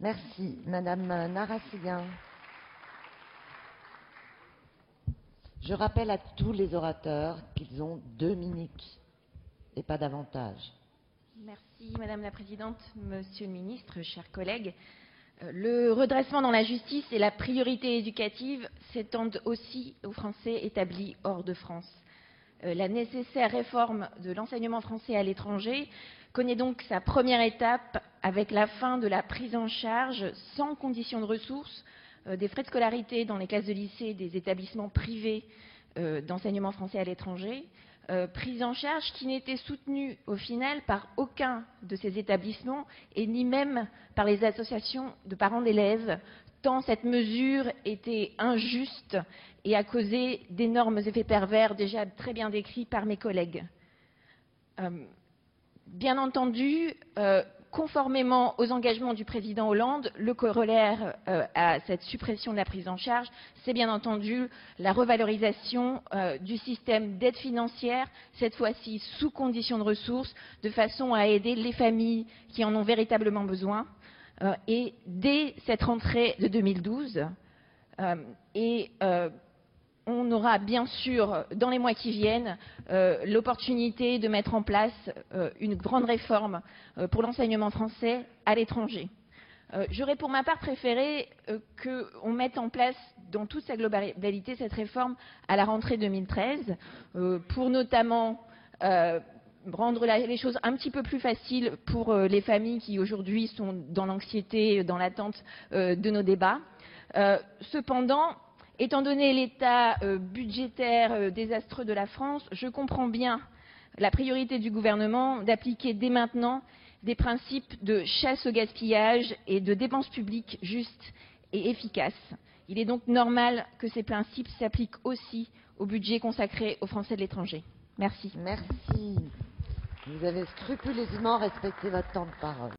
Merci. Madame Narassiguin. Je rappelle à tous les orateurs qu'ils ont 2 minutes et pas davantage. Merci Madame la Présidente, Monsieur le Ministre, chers collègues. Le redressement dans la justice et la priorité éducative s'étendent aussi aux Français établis hors de France. La nécessaire réforme de l'enseignement français à l'étranger connaît donc sa première étape avec la fin de la prise en charge sans condition de ressources des frais de scolarité dans les classes de lycée des établissements privés d'enseignement français à l'étranger, prise en charge qui n'était soutenue au final par aucun de ces établissements et ni même par les associations de parents d'élèves, tant cette mesure était injuste et a causé d'énormes effets pervers déjà très bien décrits par mes collègues. Bien entendu, conformément aux engagements du président Hollande, le corollaire à cette suppression de la prise en charge, c'est bien entendu la revalorisation du système d'aide financière, cette fois-ci sous condition de ressources, de façon à aider les familles qui en ont véritablement besoin. Et dès cette rentrée de 2012, on aura bien sûr, dans les mois qui viennent, l'opportunité de mettre en place une grande réforme pour l'enseignement français à l'étranger. J'aurais pour ma part préféré qu'on mette en place dans toute sa globalité cette réforme à la rentrée 2013, pour notamment rendre les choses un petit peu plus faciles pour les familles qui aujourd'hui sont dans l'anxiété, dans l'attente de nos débats. Cependant, étant donné l'état budgétaire désastreux de la France, je comprends bien la priorité du gouvernement d'appliquer dès maintenant des principes de chasse au gaspillage et de dépenses publiques justes et efficaces. Il est donc normal que ces principes s'appliquent aussi au budget consacré aux Français de l'étranger. Merci. Merci. Vous avez scrupuleusement respecté votre temps de parole.